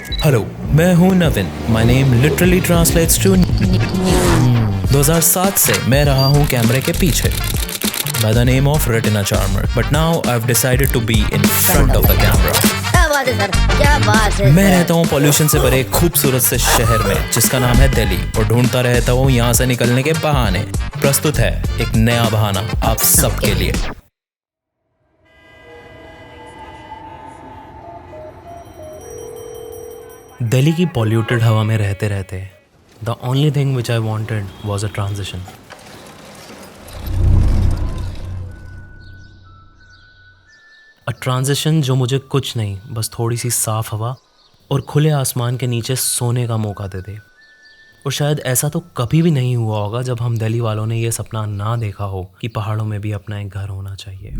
Hello, मैं हूं Naveen. My name literally translates to 2007 से मैं रहा हूं कैमरे के पीछे by the name of Retina Charmer, but now I've decided to be in front of the camera. क्या बात है सर, क्या बात है। मैं रहता हूँ पॉल्यूशन से भरे खूबसूरत से शहर में जिसका नाम है दिल्ली, और ढूंढता रहता हूँ यहाँ से निकलने के बहाने। प्रस्तुत है एक नया बहाना आप सबके लिए। दिल्ली की पॉल्यूटेड हवा में रहते रहते the only thing which I wanted was a transition. Transition जो मुझे कुछ नहीं, बस थोड़ी सी साफ हवा और खुले आसमान के नीचे सोने का मौका दे दे। और शायद ऐसा तो कभी भी नहीं हुआ होगा जब हम दिल्ली वालों ने ये सपना ना देखा हो कि पहाड़ों में भी अपना एक घर होना चाहिए।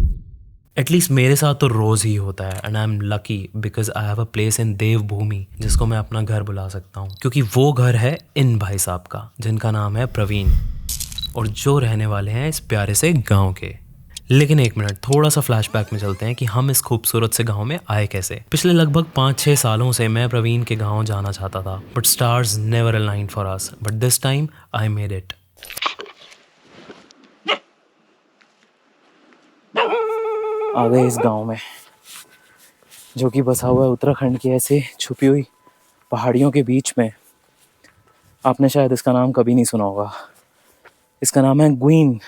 एटलीस्ट मेरे साथ तो रोज़ ही होता है, and I am lucky because I have a place in Devbhoomi जिसको मैं अपना घर बुला सकता हूँ, क्योंकि वो घर है इन भाई साहब का जिनका नाम है प्रवीण, और जो रहने वाले हैं इस प्यारे से गाँव के। लेकिन एक मिनट, थोड़ा सा फ्लैशबैक में चलते हैं कि हम इस खूबसूरत से गांव में आए कैसे। पिछले लगभग 5-6 सालों से मैं प्रवीण के गांव जाना चाहता था, but stars never aligned for us, but this time I made it. आ गए इस गांव में जो कि बसा हुआ है उत्तराखंड की ऐसे छुपी हुई पहाड़ियों के बीच में। आपने शायद इसका नाम कभी नहीं सुना होगा। इसका नाम है ग्वीन,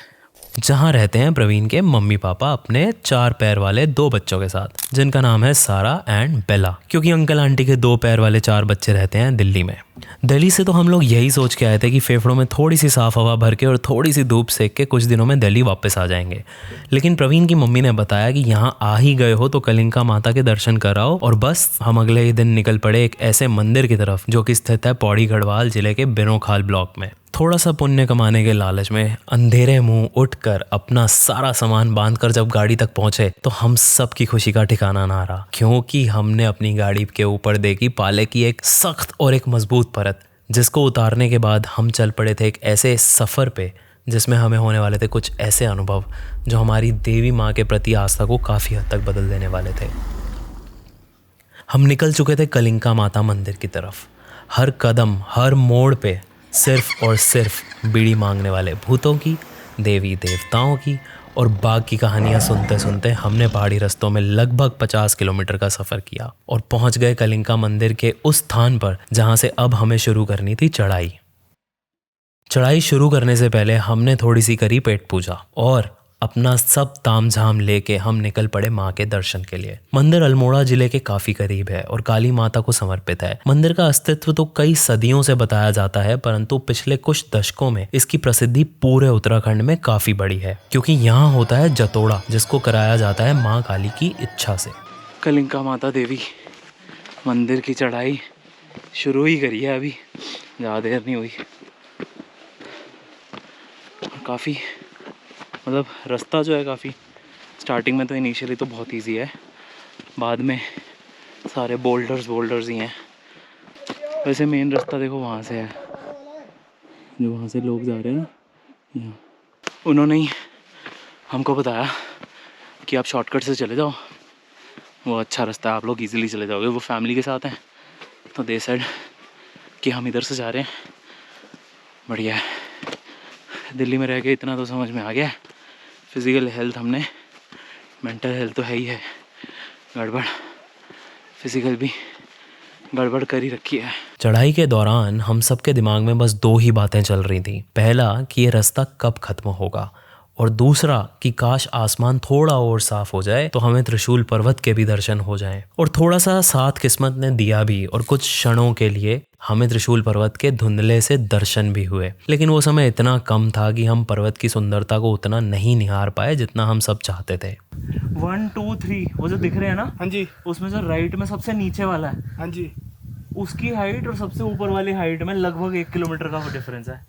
जहाँ रहते हैं प्रवीण के मम्मी पापा अपने 4 पैर वाले 2 बच्चों के साथ, जिनका नाम है सारा एंड बेला, क्योंकि अंकल आंटी के 2 पैर वाले 4 बच्चे रहते हैं दिल्ली में। दिल्ली से तो हम लोग यही सोच के आए थे कि फेफड़ों में थोड़ी सी साफ हवा भर के और थोड़ी सी धूप सेक के कुछ दिनों में दिल्ली वापस आ जाएंगे। लेकिन प्रवीण की मम्मी ने बताया कि यहाँ आ ही गए हो तो कलिंका माता के दर्शन कराओ, और बस हम अगले ही दिन निकल पड़े एक ऐसे मंदिर की तरफ जो कि स्थित है पौड़ी गढ़वाल जिले के बिनोखाल ब्लॉक में। थोड़ा सा पुण्य कमाने के लालच में अंधेरे मुंह उठकर अपना सारा सामान बांधकर जब गाड़ी तक पहुंचे तो हम सब की खुशी का ठिकाना ना रहा, क्योंकि हमने अपनी गाड़ी के ऊपर देखी पाले की एक सख्त और एक मजबूत परत, जिसको उतारने के बाद हम चल पड़े थे एक ऐसे सफ़र पे जिसमें हमें होने वाले थे कुछ ऐसे अनुभव जो हमारी देवी माँ के प्रति आस्था को काफ़ी हद तक बदल देने वाले थे। हम निकल चुके थे कलिंका माता मंदिर की तरफ। हर कदम, हर मोड़ पे सिर्फ और सिर्फ बीड़ी मांगने वाले भूतों की, देवी देवताओं की और बाघ की कहानियां सुनते सुनते हमने पहाड़ी रास्तों में लगभग 50 किलोमीटर का सफ़र किया और पहुंच गए कलिंका मंदिर के उस स्थान पर जहां से अब हमें शुरू करनी थी चढ़ाई। चढ़ाई शुरू करने से पहले हमने थोड़ी सी करी पेट पूजा और अपना सब तामझाम लेके हम निकल पड़े माँ के दर्शन के लिए। मंदिर अल्मोड़ा जिले के काफी करीब है और काली माता को समर्पित है। मंदिर का अस्तित्व तो कई सदियों से बताया जाता है, परंतु पिछले कुछ दशकों में इसकी प्रसिद्धि पूरे उत्तराखंड में काफी बड़ी है, क्योंकि यहाँ होता है जतोड़ा, जिसको कराया जाता है माँ काली की इच्छा से। कलिंका माता देवी मंदिर की चढ़ाई शुरू ही करी है, अभी ज़्यादा देर नहीं हुई। काफ़ी मतलब रास्ता जो है काफ़ी, स्टार्टिंग में तो इनिशियली तो बहुत इजी है, बाद में सारे बोल्डर्स ही हैं। वैसे मेन रास्ता देखो वहाँ से है, जो वहाँ से लोग जा रहे हैं ना, उन्होंने ही हमको बताया कि आप शॉर्टकट से चले जाओ, वो अच्छा रास्ता है, आप लोग इजीली चले जाओगे। वो फैमिली के साथ हैं तो दे साइड कि हम इधर से जा रहे हैं। बढ़िया है, दिल्ली में रह के इतना तो समझ में आ गया, फिज़िकल हेल्थ हमने, मेंटल हेल्थ तो है ही है गड़बड़, फिज़िकल भी गड़बड़ कर ही रखी है। चढ़ाई के दौरान हम सबके दिमाग में बस 2 ही बातें चल रही थी। पहला कि ये रास्ता कब ख़त्म होगा, और दूसरा कि काश आसमान थोड़ा और साफ हो जाए तो हमें त्रिशूल पर्वत के भी दर्शन हो जाएं। और थोड़ा सा साथ किस्मत ने दिया भी, और कुछ क्षणों के लिए हमें त्रिशूल पर्वत के धुंधले से दर्शन भी हुए। लेकिन वो समय इतना कम था कि हम पर्वत की सुंदरता को उतना नहीं निहार पाए जितना हम सब चाहते थे। 1 2 3 वो जो दिख रहे हैं ना, हाँ जी, उसमें जो राइट में सबसे नीचे वाला है, हाँ जी, उसकी हाइट और सबसे ऊपर वाली हाइट में लगभग 1 किलोमीटर का डिफरेंस है।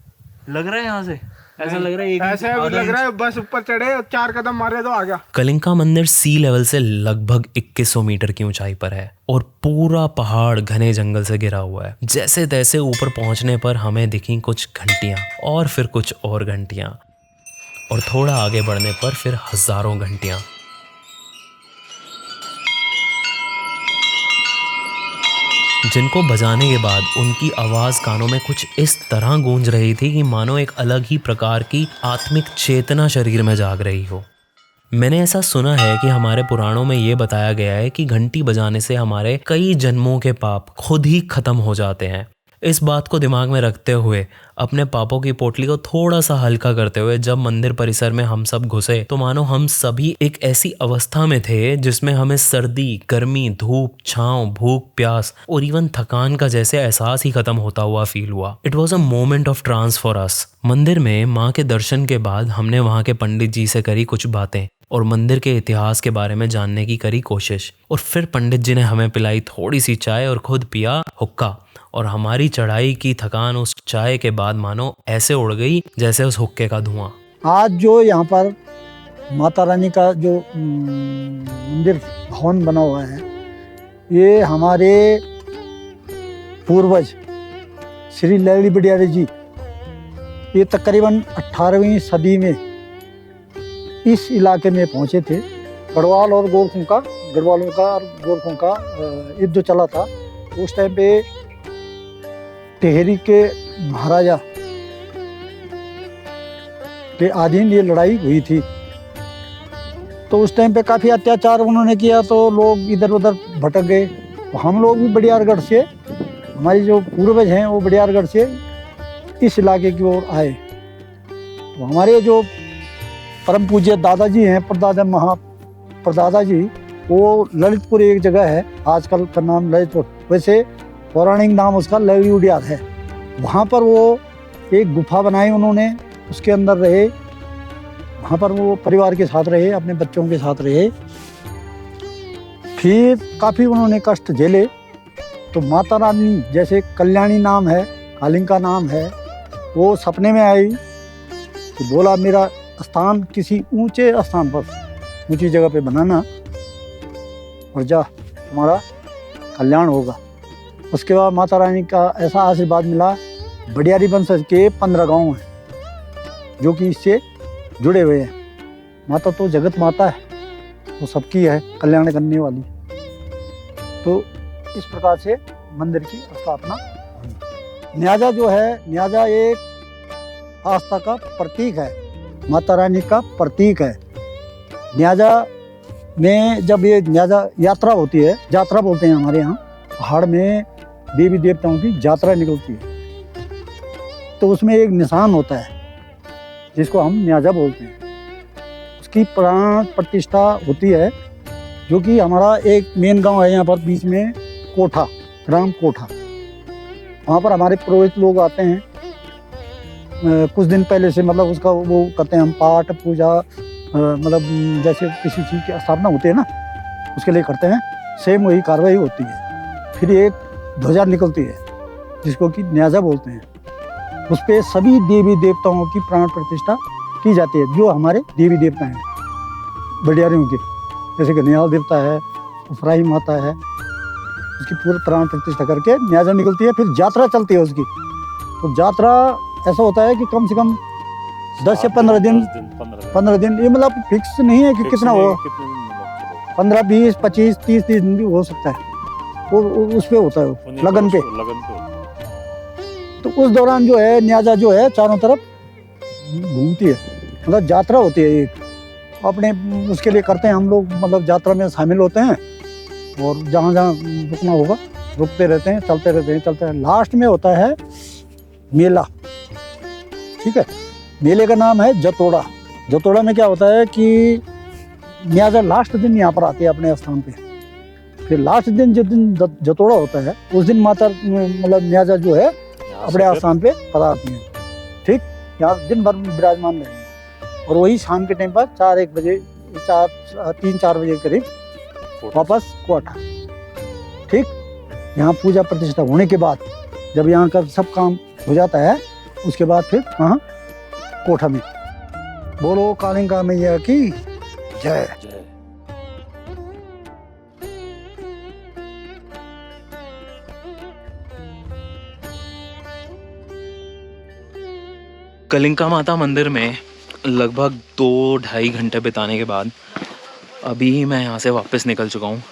लग रहा है यहाँ से ऐसा लग रहा है, ऐसे लग रहा है बस ऊपर चढ़े 4 कदम मारे तो आ गया। कलिंका मंदिर सी लेवल से लगभग 2100 मीटर की ऊंचाई पर है और पूरा पहाड़ घने जंगल से घिरा हुआ है। जैसे तैसे ऊपर पहुंचने पर हमें दिखी कुछ घंटियां और फिर कुछ और घंटियां, और थोड़ा आगे बढ़ने पर फिर हजारों घंटियां। जिनको बजाने के बाद उनकी आवाज़ कानों में कुछ इस तरह गूंज रही थी कि मानो एक अलग ही प्रकार की आत्मिक चेतना शरीर में जाग रही हो। मैंने ऐसा सुना है कि हमारे पुराणों में ये बताया गया है कि घंटी बजाने से हमारे कई जन्मों के पाप खुद ही खत्म हो जाते हैं। इस बात को दिमाग में रखते हुए, अपने पापों की पोटली को थोड़ा सा हल्का करते हुए जब मंदिर परिसर में हम सब घुसे तो मानो हम सभी एक ऐसी अवस्था में थे जिसमें हमें सर्दी, गर्मी, धूप, छांव, भूख, प्यास और इवन थकान का जैसे एहसास ही खत्म होता हुआ फील हुआ। It was a moment of trance for us. मंदिर में माँ के दर्शन के बाद हमने वहाँ के पंडित जी से करी कुछ बातें और मंदिर के इतिहास के बारे में जानने की करी कोशिश, और फिर पंडित जी ने हमें पिलाई थोड़ी सी चाय और खुद पिया हुक्का, और हमारी चढ़ाई की थकान उस चाय के बाद मानो ऐसे उड़ गई जैसे उस हुक्के का धुआं। आज जो यहाँ पर माता रानी का जो मंदिर भवन बना हुआ है, ये हमारे पूर्वज श्री लवली बडियारी जी, ये तकरीबन 18वीं सदी में इस इलाके में पहुँचे थे। गढ़वाल और गोरखों का, गढ़वालों का और गोरखों का युद्ध चला था। उस टाइम पे टिहरी के महाराजा के अधीन ये लड़ाई हुई थी। तो उस टाइम पे काफ़ी अत्याचार उन्होंने किया, तो लोग इधर उधर भटक गए। तो हम लोग भी बडियारगढ़ से, हमारी जो पूर्वज हैं वो बडियारगढ़ से इस इलाके की ओर आए। तो हमारे जो परम पूज्य दादाजी हैं, परदादा महाप्रदादा जी, वो ललितपुर एक जगह है, आजकल का नाम ललितपुर, वैसे पौराणिक नाम उसका लवली उडियार है। वहाँ पर वो एक गुफा बनाई उन्होंने, उसके अंदर रहे, वहाँ पर वो परिवार के साथ रहे, अपने बच्चों के साथ रहे। फिर काफ़ी उन्होंने कष्ट झेले। तो माता रानी, जैसे कल्याणी नाम है, कालिंका नाम है, वो सपने में आई कि बोला मेरा स्थान किसी ऊंचे स्थान पर, ऊंची जगह पे बनाना, और जा तुम्हारा कल्याण होगा। उसके बाद माता रानी का ऐसा आशीर्वाद मिला, बडियारी वंशज के 15 गांव हैं जो कि इससे जुड़े हुए हैं। माता तो जगत माता है, वो सबकी है, कल्याण करने वाली। तो इस प्रकार से मंदिर की स्थापना हुई। न्याजा जो है, न्याजा एक आस्था का प्रतीक है, माता रानी का प्रतीक है। न्याजा में जब ये न्याजा यात्रा होती है, यात्रा बोलते हैं हमारे यहाँ, पहाड़ में देवी देवताओं की यात्रा निकलती है, तो उसमें एक निशान होता है जिसको हम न्याजा बोलते हैं। उसकी प्राण प्रतिष्ठा होती है, जो कि हमारा एक मेन गांव है यहाँ पर बीच में, कोठा, ग्राम कोठा। वहाँ पर हमारे पुरोहित लोग आते हैं कुछ दिन पहले से, मतलब उसका वो करते हैं हम पाठ पूजा, मतलब जैसे किसी चीज़ की स्थापना होती है ना, उसके लिए करते हैं, सेम वही कार्रवाई होती है। फिर एक ध्वजा निकलती है जिसको कि न्याजा बोलते हैं, उस पर सभी देवी देवताओं की प्राण प्रतिष्ठा की जाती है, जो हमारे देवी देवता हैं बडियारियों के, जैसे कि निहाल देवता है, उफराही माता है, उसकी पूरी प्राण प्रतिष्ठा करके न्याजा निकलती है। फिर यात्रा चलती है उसकी। तो यात्रा ऐसा होता है कि कम से कम 10 से 15 दिन, 15 दिन, ये मतलब फिक्स नहीं है कि कितना हो, 15, 20, 25, 30 दिन भी हो सकता है, वो उस पे होता है, लगन पे। तो उस दौरान जो है न्याजा जो है चारों तरफ घूमती है, मतलब यात्रा होती है एक अपने, उसके लिए करते हैं हम लोग, मतलब यात्रा में शामिल होते हैं और जहाँ जहाँ रुकना होगा रुकते रहते हैं, चलते रहते हैं, चलते हैं। लास्ट में होता है मेला, ठीक है। मेले का नाम है जतोड़ा। जतोड़ा में क्या होता है कि न्याजा लास्ट दिन यहाँ पर आती है अपने स्थान पे। फिर लास्ट दिन जिस दिन जतोड़ा होता है, उस दिन माता मतलब न्याजा जो है अपने स्थान पे पधारती हैं, ठीक। यहाँ दिन भर विराजमान रहेंगे और वही शाम के टाइम पर 4-1 बजे, 3-4 बजे करीब वापस कोठा, ठीक। यहाँ पूजा प्रतिष्ठा होने के बाद जब यहाँ का सब काम हो जाता है, उसके बाद फिर वहाँ कोठा में बोलो कालिंका मैया की जय। कलिंका माता मंदिर में लगभग 2-2.5 घंटे बिताने के बाद अभी मैं यहाँ से वापस निकल चुका हूँ।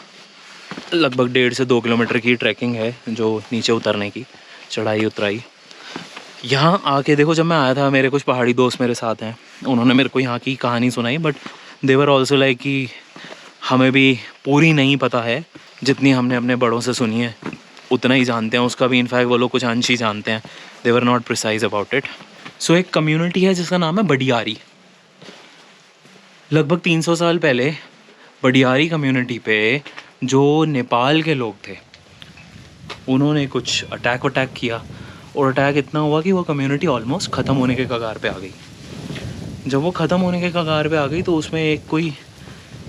लगभग 1.5 से 2 किलोमीटर की ट्रैकिंग है जो नीचे उतरने की, चढ़ाई उतराई। यहाँ आके देखो, जब मैं आया था, मेरे कुछ पहाड़ी दोस्त मेरे साथ हैं, उन्होंने मेरे को यहाँ की कहानी सुनाई, बट देवर ऑल्सो लाइक कि हमें भी पूरी नहीं पता है, जितनी हमने अपने बड़ों से सुनी है उतना ही जानते हैं, उसका भी इनफैक्ट वो लोग कुछ अंश ही जानते हैं, देवर नॉट प्रिसाइज अबाउट इट। सो एक कम्युनिटी है जिसका नाम है बडियारी। लगभग 300 साल पहले बडियारी कम्युनिटी पे जो नेपाल के लोग थे, उन्होंने कुछ अटैक किया, और अटैक इतना हुआ कि वो कम्युनिटी ऑलमोस्ट ख़त्म होने के कगार पे आ गई। जब वो ख़त्म होने के कगार पे आ गई तो उसमें एक कोई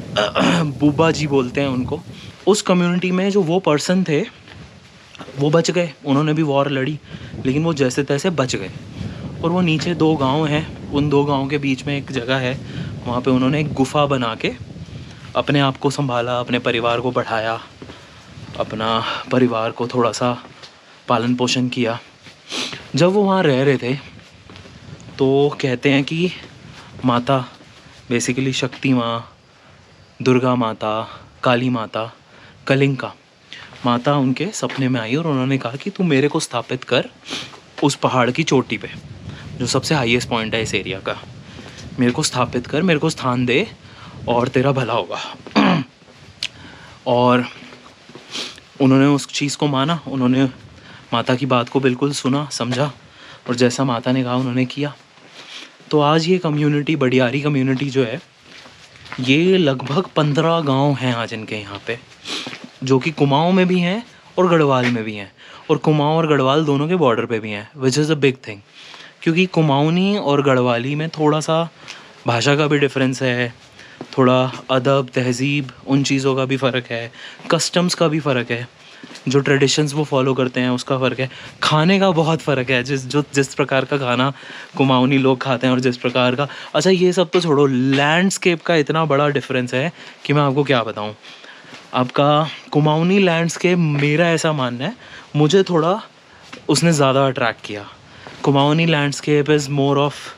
बूबा जी बोलते हैं उनको, उस कम्युनिटी में जो वो पर्सन थे वो बच गए। उन्होंने भी वॉर लड़ी, लेकिन वो जैसे तैसे बच गए। और वो नीचे 2 गांव हैं, उन 2 गांव के बीच में एक जगह है, वहाँ पे उन्होंने एक गुफा बना के अपने आप को संभाला, अपने परिवार को बढ़ाया, अपना परिवार को थोड़ा सा पालन पोषण किया। जब वो वहाँ रह रहे थे तो कहते हैं कि माता, बेसिकली शक्ति माँ, दुर्गा माता, काली माता, कलिंका माता उनके सपने में आई और उन्होंने कहा कि तू मेरे को स्थापित कर उस पहाड़ की चोटी पे, जो सबसे हाईएस्ट पॉइंट है इस एरिया का। मेरे को स्थापित कर, मेरे को स्थान दे और तेरा भला होगा। और उन्होंने उस चीज़ को माना, उन्होंने माता की बात को बिल्कुल सुना, समझा, और जैसा माता ने कहा उन्होंने किया। तो आज ये कम्युनिटी, बडियारी कम्युनिटी जो है, ये लगभग 15 गांव हैं आज इनके यहाँ पे, जो कि कुमाऊं में भी हैं और गढ़वाल में भी हैं, और कुमाऊं और गढ़वाल दोनों के बॉर्डर पे भी हैं, which is a big thing. क्योंकि कुमाऊनी और गढ़वाली में थोड़ा सा भाषा का भी डिफरेंस है, थोड़ा अदब तहज़ीब उन चीज़ों का भी फ़र्क है, कस्टम्स का भी फ़र्क है, जो ट्रेडिशंस वो फॉलो करते हैं उसका फ़र्क है, खाने का बहुत फ़र्क है, जिस प्रकार का खाना कुमाऊनी लोग खाते हैं और जिस प्रकार का, अच्छा ये सब तो छोड़ो, लैंडस्केप का इतना बड़ा डिफरेंस है कि मैं आपको क्या बताऊँ। आपका कुमाऊनी लैंडस्केप, मेरा ऐसा मानना है, मुझे थोड़ा उसने ज़्यादा अट्रैक्ट किया। Kumaoni landscape is more of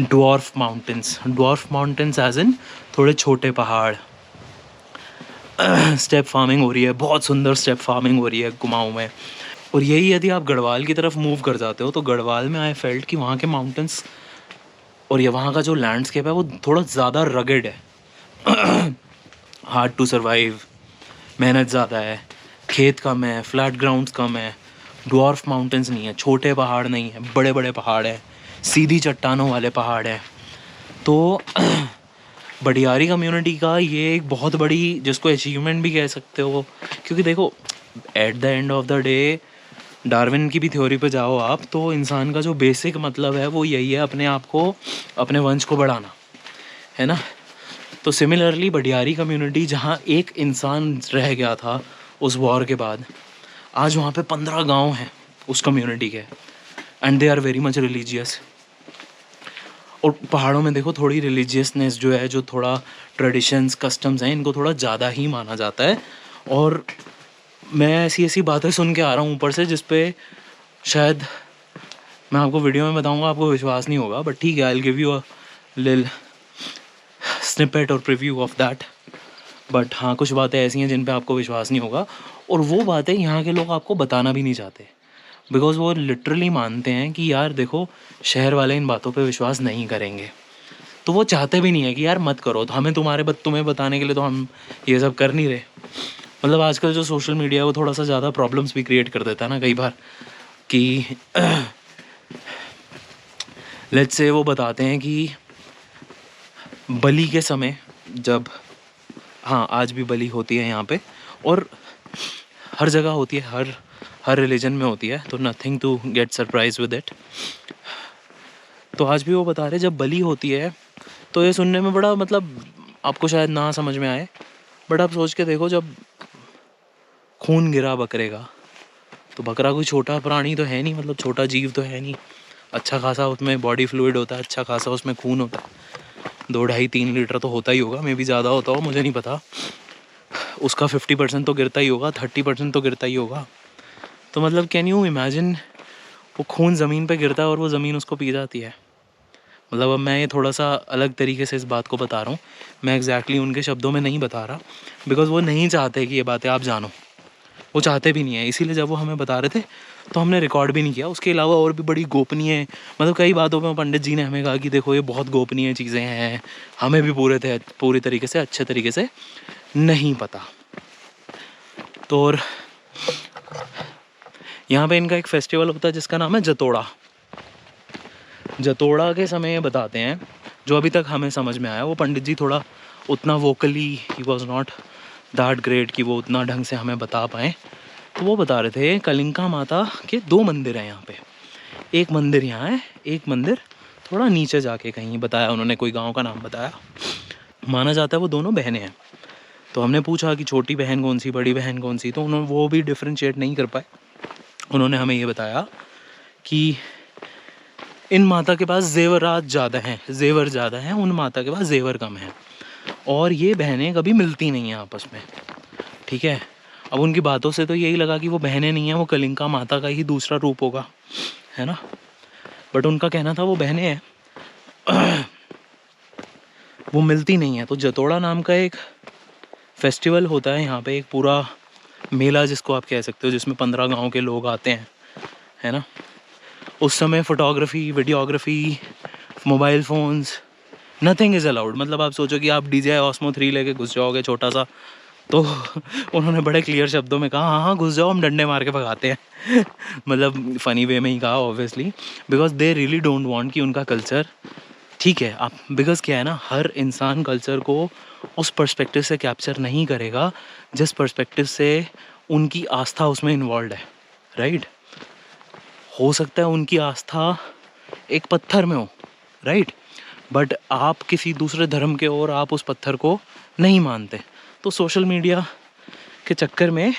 dwarf mountains as in थोड़े छोटे पहाड़। स्टेप फार्मिंग हो रही है, बहुत सुंदर स्टेप फार्मिंग हो रही है कुमाऊं में। और यही यदि आप गढ़वाल की तरफ मूव कर जाते हो तो गढ़वाल में आई फेल्ट कि वहाँ के माउंटेन्स और ये वहाँ का जो लैंडस्केप है वो थोड़ा ज़्यादा रगेड है। हार्ड टू सर्वाइव, मेहनत ज़्यादा है, खेत कम है, फ्लैट ग्राउंड्स कम है, ड्वार्फ माउंटेन्स नहीं है, छोटे पहाड़ नहीं है, बड़े बड़े पहाड़ हैं, सीधी चट्टानों वाले पहाड़ हैं। तो बडियारी कम्युनिटी का ये एक बहुत बड़ी, जिसको अचीवमेंट भी कह सकते हो, क्योंकि देखो at the end of the day Darwin की भी थ्योरी पे जाओ आप, तो इंसान का जो बेसिक मतलब है वो यही है, अपने आप को, अपने वंश को बढ़ाना, है ना। तो सिमिलरली बडियारी कम्युनिटी, जहाँ एक इंसान रह गया था उस वॉर के बाद, आज वहाँ पे 15 गांव हैं उस कम्युनिटी के, and they are very much religious. और पहाड़ों में देखो थोड़ी रिलीजियसनेस जो है, जो थोड़ा ट्रेडिशंस कस्टम्स हैं, इनको थोड़ा ज़्यादा ही माना जाता है। और मैं ऐसी बातें सुन के आ रहा हूँ ऊपर से, जिस पे शायद मैं आपको वीडियो में बताऊँगा, आपको विश्वास नहीं होगा, बट ठीक है, I will give you a little snippet और प्रीव्यू ऑफ दैट। बट हाँ, कुछ बातें ऐसी हैं जिन पे आपको विश्वास नहीं होगा, और वो बातें यहाँ के लोग आपको बताना भी नहीं चाहते, बिकॉज़ वो लिटरली मानते हैं कि यार देखो, शहर वाले इन बातों पे विश्वास नहीं करेंगे, तो वो चाहते भी नहीं है कि यार मत करो, तो हमें तुम्हें बताने के लिए तो हम ये सब कर नहीं रहे। मतलब आजकल जो सोशल मीडिया है वो थोड़ा सा ज़्यादा प्रॉब्लम्स भी क्रिएट कर देता है ना कई बार, कि लेट्स से वो बताते हैं कि बलि के समय, जब, हाँ आज भी बलि होती है यहाँ पे, और हर जगह होती है, हर रिलीजन में होती है, तो nothing to get surprise with it. तो आज भी वो बता रहे, जब बलि होती है तो ये सुनने में बड़ा, मतलब आपको शायद ना समझ में आए, बट आप सोच के देखो, जब खून गिरा बकरे का, तो बकरा कोई छोटा प्राणी तो है नहीं, मतलब छोटा जीव तो है नहीं, अच्छा खासा उसमें बॉडी फ्लूइड होता है, अच्छा खासा उसमें खून होता है, 2-2.5-3 लीटर तो होता ही होगा, मे भी ज़्यादा होता हो, मुझे नहीं पता। उसका 50% तो गिरता ही होगा, 30% तो गिरता ही होगा। तो मतलब कैन यू इमेजिन, वो खून ज़मीन पे गिरता है और वो ज़मीन उसको पी जाती है। मतलब अब मैं ये थोड़ा सा अलग तरीके से इस बात को बता रहा हूँ, मैं एग्जैक्टली उनके शब्दों में नहीं बता रहा, बिकॉज़ वो नहीं चाहते कि ये बातें आप जानो, वो चाहते भी नहीं है। इसीलिए जब वो हमें बता रहे थे तो हमने रिकॉर्ड भी नहीं किया। उसके अलावा और भी बड़ी गोपनीय, मतलब कई बातों में पंडित जी ने हमें कहा कि देखो ये बहुत गोपनीय चीज़ें हैं, हमें भी पूरी तरीके से अच्छे तरीके से नहीं पता। तो और यहाँ पे इनका एक फेस्टिवल होता है जिसका नाम है जतोड़ा। जतोड़ा के समय ये बताते हैं, जो अभी तक हमें समझ में आया, वो पंडित जी थोड़ा उतना vocally he was not that great कि वो उतना ढंग से हमें बता पाएँ। तो वो बता रहे थे कलिंका माता के 2 मंदिर हैं यहाँ पे। एक मंदिर यहाँ है, एक मंदिर थोड़ा नीचे जाके कहीं बताया उन्होंने, कोई गांव का नाम बताया। माना जाता है वो दोनों बहनें हैं। तो हमने पूछा कि छोटी बहन कौन सी, बड़ी बहन कौन सी, तो उन्होंने वो भी डिफ्रेंशिएट नहीं कर पाए। उन्होंने हमें ये बताया कि इन माता के पास जेवरात ज़्यादा हैं, जेवर ज़्यादा हैं, उन माता के पास जेवर कम हैं, और ये बहनें कभी मिलती नहीं हैं आपस में। ठीक है, अब उनकी बातों से तो यही लगा कि वो बहनें नहीं हैं, वो कलिंका माता का ही दूसरा रूप होगा, है ना। बट उनका कहना था वो बहनें हैं, वो मिलती नहीं है। तो जतोड़ा नाम का एक फेस्टिवल होता है यहाँ पे, एक पूरा मेला जिसको आप कह सकते हो, जिसमें 15 गांव के लोग आते हैं, है ना। उस समय photography, videography, mobile phones, nothing is allowed. मतलब आप सोचो कि आप DJI Osmo 3 लेके घुस जाओगे छोटा सा, तो उन्होंने बड़े क्लियर शब्दों में कहा हाँ घुस जाओ, हम डंडे मार के भगाते हैं मतलब फ़नी वे में ही कहा obviously, because they really don't want कि उनका कल्चर, ठीक है आप, बिकॉज क्या है ना, हर इंसान कल्चर को उस पर्सपेक्टिव से कैप्चर नहीं करेगा जिस पर्सपेक्टिव से उनकी आस्था उसमें इन्वॉल्व है, राइट। हो सकता है उनकी आस्था एक पत्थर में हो, राइट, बट आप किसी दूसरे धर्म के और आप उस पत्थर को नहीं मानते। तो सोशल मीडिया के चक्कर में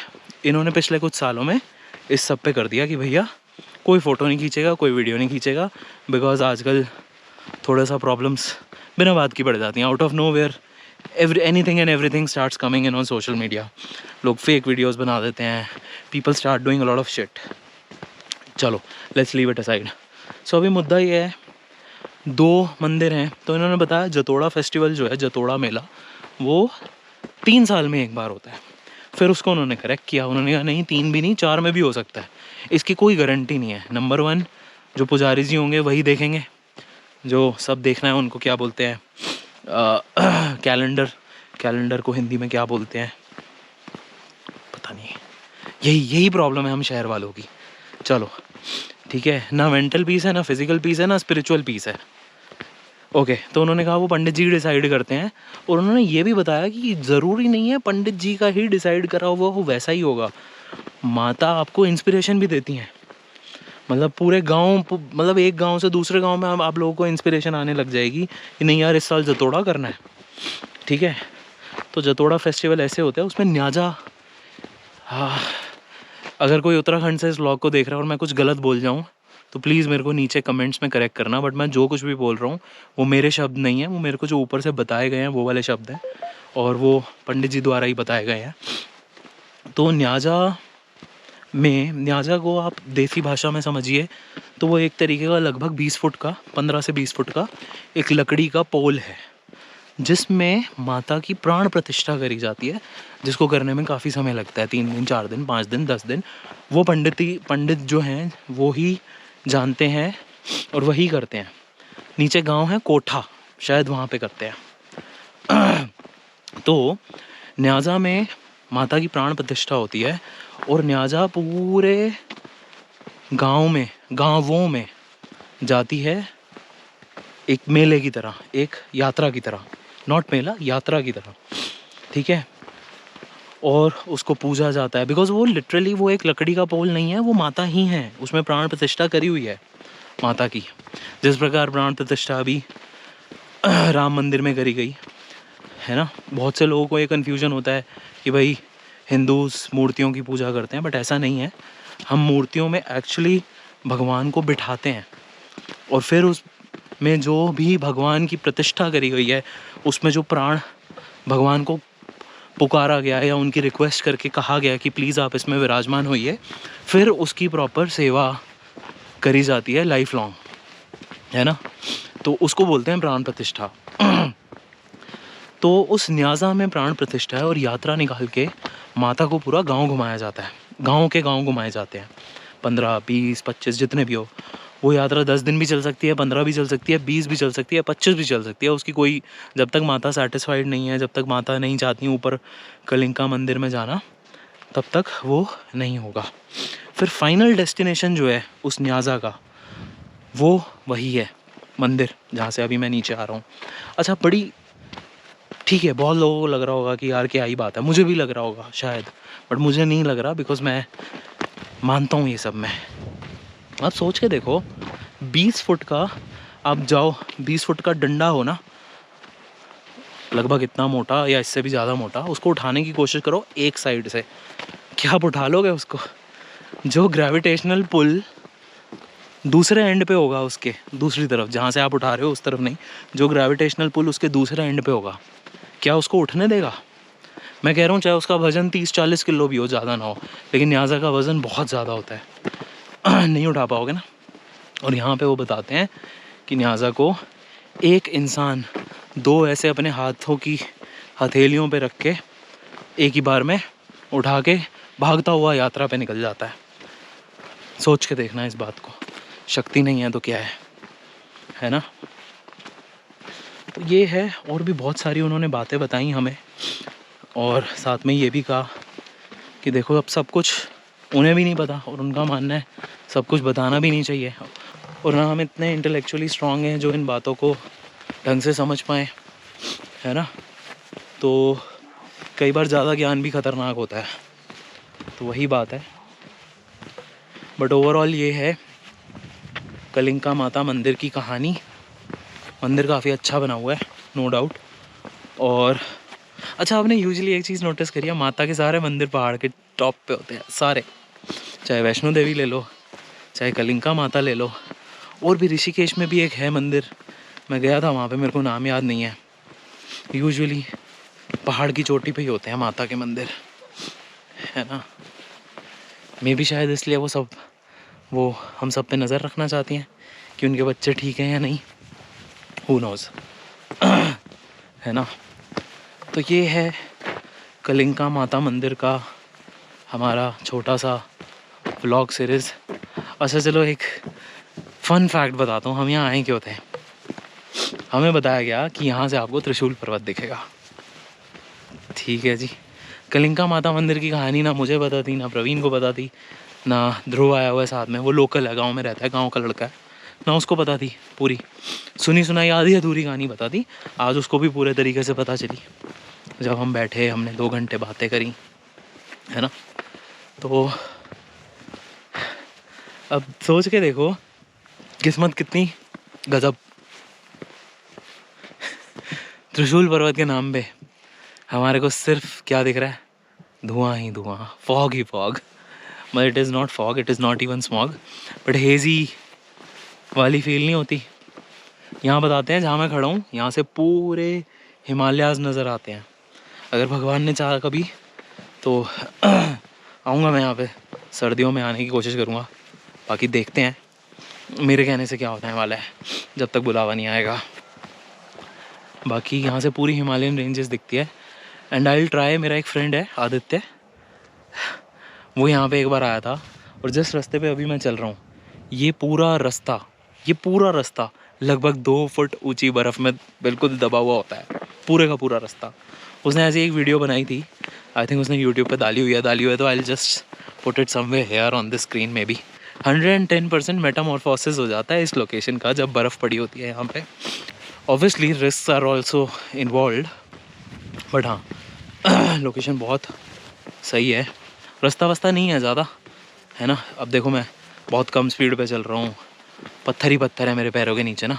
इन्होंने पिछले कुछ सालों में इस सब पे कर दिया कि भैया कोई फ़ोटो नहीं खींचेगा, कोई वीडियो नहीं खींचेगा, बिकॉज आजकल थोड़ा सा प्रॉब्लम्स बिना बात की पड़ जाती हैं। Out of know wear anything and everything starts coming in on social media. लोग फेक वीडियोज़ बना देते हैं, people start doing a lot of shit. चलो लेट्स लीव इट असाइड। सो अभी मुद्दा ये है, 2 मंदिर हैं। तो इन्होंने बताया जतोड़ा फेस्टिवल जो है, जतोड़ा मेला, वो 3 साल में एक बार होता है। फिर उसको उन्होंने करेक्ट किया, उन्होंने कहा नहीं 3 भी नहीं, 4 में भी हो सकता है, इसकी कोई गारंटी नहीं है। नंबर 1 जो पुजारी जी होंगे वही देखेंगे, जो सब देखना है उनको क्या बोलते हैं, कैलेंडर को हिंदी में क्या बोलते हैं पता नहीं, यही प्रॉब्लम है हम शहर वालों की। चलो ठीक है, ना मेंटल पीस है, ना फिजिकल पीस है, ना स्पिरिचुअल पीस है। ओके, तो उन्होंने कहा वो पंडित जी डिसाइड करते हैं, और उन्होंने ये भी बताया कि ज़रूरी नहीं है पंडित जी का ही डिसाइड करा हुआ वो वैसा ही होगा, माता आपको इंस्पिरेशन भी देती हैं। मतलब पूरे गांव, मतलब एक गांव से दूसरे गांव में आप लोगों को इंस्पिरेशन आने लग जाएगी कि नहीं यार इस साल जतोड़ा करना है, ठीक है। तो जतोड़ा फेस्टिवल ऐसे होता है, उसमें न्याजा, हाँ, अगर कोई उत्तराखंड से इस व्लॉग को देख रहा है और मैं कुछ गलत बोल जाऊँ तो प्लीज़ मेरे को नीचे कमेंट्स में करेक्ट करना, बट मैं जो कुछ भी बोल रहा हूँ वो मेरे शब्द नहीं है, वो मेरे को जो ऊपर से बताए गए हैं वो वाले शब्द हैं, और वो पंडित जी द्वारा ही बताए गए हैं। तो न्याजा को आप देसी भाषा में समझिए तो वो एक तरीके का लगभग 20 फुट का, 15 से 20 फुट का एक लकड़ी का पोल है, जिसमें माता की प्राण प्रतिष्ठा करी जाती है, जिसको करने में काफ़ी समय लगता है, 3 दिन, 4 दिन, 5 दिन, 10 दिन। वो पंडित जो हैं वो ही जानते हैं और वही करते हैं। नीचे गांव है कोठा, शायद वहाँ पे करते हैं। तो न्याजा में माता की प्राण प्रतिष्ठा होती है, और न्याजा पूरे गांवों में जाती है एक मेले की तरह, एक यात्रा की तरह, नॉट मेला, यात्रा की तरह, ठीक है। और उसको पूजा जाता है, बिकॉज वो लिटरली वो एक लकड़ी का पोल नहीं है, वो माता ही है, उसमें प्राण प्रतिष्ठा करी हुई है माता की। जिस प्रकार प्राण प्रतिष्ठा अभी राम मंदिर में करी गई है ना। बहुत से लोगों को ये कन्फ्यूजन होता है कि भाई हिंदूज़ मूर्तियों की पूजा करते हैं, बट ऐसा नहीं है। हम मूर्तियों में एक्चुअली भगवान को बिठाते हैं, और फिर उसमें जो भी भगवान की प्रतिष्ठा करी गई है, उसमें जो प्राण भगवान को पुकारा गया है या उनकी रिक्वेस्ट करके कहा गया कि प्लीज़ आप इसमें विराजमान होइए, फिर उसकी प्रॉपर सेवा करी जाती है लाइफ लॉन्ग, है ना। तो उसको बोलते हैं प्राण प्रतिष्ठा। तो उस न्याजा में प्राण प्रतिष्ठा है और यात्रा निकाल के माता को पूरा गांव घुमाया जाता है। गांव के गांव घुमाए जाते हैं, 15, 20, 25 जितने भी हो। वो यात्रा 10 दिन भी चल सकती है, 15 भी चल सकती है, 20 भी चल सकती है, 25 भी चल सकती है। उसकी कोई, जब तक माता सेटिस्फाइड नहीं है, जब तक माता नहीं चाहती ऊपर कलिंका मंदिर में जाना, तब तक वो नहीं होगा। फिर फाइनल डेस्टिनेशन जो है उस न्याजा का, वो वही है मंदिर जहाँ से अभी मैं नीचे आ रहा हूँ। अच्छा, बड़ी ठीक है, बहुत लोगों को लग रहा होगा कि यार क्या ही बात है, मुझे भी लग रहा होगा शायद, बट मुझे नहीं लग रहा, बिकॉज मैं मानता हूँ ये सब में। आप सोच के देखो, 20 फुट का आप जाओ, 20 फुट का डंडा हो ना, लगभग इतना मोटा या इससे भी ज़्यादा मोटा, उसको उठाने की कोशिश करो एक साइड से, क्या आप उठा लोगे उसको? जो ग्रेविटेशनल पुल दूसरे एंड पे होगा, उसके दूसरी तरफ जहाँ से आप उठा रहे हो उस तरफ नहीं, जो ग्रेविटेशनल पुल उसके दूसरे एंड पे होगा, क्या उसको उठने देगा? मैं कह रहा हूँ चाहे उसका वज़न 30-40 किलो भी हो, ज़्यादा ना हो, लेकिन न्याजा का वज़न बहुत ज़्यादा होता है, नहीं उठा पाओगे ना। और यहाँ पे वो बताते हैं कि न्याजा को एक इंसान 2 ऐसे अपने हाथों की हथेलियों पे रख के एक ही बार में उठा के भागता हुआ यात्रा पे निकल जाता है। सोच के देखना इस बात को, शक्ति नहीं है तो क्या है ना। तो ये है, और भी बहुत सारी उन्होंने बातें बताई हमें, और साथ में ये भी कहा कि देखो अब सब कुछ उन्हें भी नहीं पता, और उनका मानना है सब कुछ बताना भी नहीं चाहिए, और ना हम इतने इंटेलेक्चुअली स्ट्रांग हैं जो इन बातों को ढंग से समझ पाएँ, है ना। तो कई बार ज़्यादा ज्ञान भी ख़तरनाक होता है, तो वही बात है। बट ओवरऑल ये है कलिंका माता मंदिर की कहानी। मंदिर काफ़ी अच्छा बना हुआ है, नो डाउट। और अच्छा, आपने यूजुअली एक चीज़ नोटिस करी है, माता के सारे मंदिर पहाड़ के टॉप पे होते हैं सारे, चाहे वैष्णो देवी ले लो, चाहे कलिंका माता ले लो, और भी ऋषिकेश में भी एक है मंदिर, मैं गया था वहाँ पे, मेरे को नाम याद नहीं है। यूजुअली पहाड़ की चोटी पे ही होते हैं माता के मंदिर, है ना। मे भी शायद इसलिए वो हम सब पे नज़र रखना चाहती हैं कि उनके बच्चे ठीक हैं या नहीं, हु नोज़, है ना। तो ये है कलिंका माता मंदिर का हमारा छोटा सा व्लॉग सीरीज़। अच्छा चलो, एक फ़न फैक्ट बताता हूँ, हम यहाँ आए क्यों थे। हमें बताया गया कि यहाँ से आपको त्रिशूल पर्वत दिखेगा, ठीक है जी। कलिंका माता मंदिर की कहानी ना मुझे पता थी, ना प्रवीण को पता थी, ना ध्रुव आया हुआ है साथ में, वो लोकल है, गांव में रहता है, गांव का लड़का है, ना उसको पता थी। पूरी सुनी सुनाई आधी अधूरी कहानी पता थी, आज उसको भी पूरे तरीके से पता चली जब हम बैठे, हमने 2 घंटे बातें करी, है ना। तो अब सोच के देखो किस्मत कितनी गजब। त्रिशूल पर्वत के नाम पे हमारे को सिर्फ क्या दिख रहा है, धुआं ही धुआं, fog he fog. But it is not fog, it is not even smog, but hazy वाली फील नहीं होती। यहाँ बताते हैं जहाँ मैं खड़ा हूँ, यहाँ से पूरे हिमालयाज़ नज़र आते हैं। अगर भगवान ने चाहा कभी तो आऊँगा मैं यहाँ पे, सर्दियों में आने की कोशिश करूँगा, बाकी देखते हैं मेरे कहने से क्या होने वाला है जब तक बुलावा नहीं आएगा। बाकी यहाँ से पूरी हिमालयन रेंजेस दिखती है। एंड आई विल ट्राई, मेरा एक फ्रेंड है आदित्य, वो यहाँ पे एक बार आया था, और जिस रास्ते पे अभी मैं चल रहा हूँ, ये पूरा रास्ता लगभग 2 फुट ऊंची बर्फ़ में बिल्कुल दबा हुआ होता है, पूरे का पूरा रास्ता। उसने ऐसी एक वीडियो बनाई थी, आई थिंक उसने यूट्यूब पे डाली हुई है, तो I will just put it somewhere here on the screen. May be 110% Metamorphosis हो जाता है इस लोकेशन का जब बर्फ़ पड़ी होती है यहाँ पे। Obviously risk are also involve, but हाँ लोकेशन बहुत सही है। रास्ता वस्ता नहीं है ज़्यादा, है ना। अब देखो मैं बहुत कम स्पीड पे चल रहा हूँ, पत्थर ही पत्थर है मेरे पैरों के नीचे ना,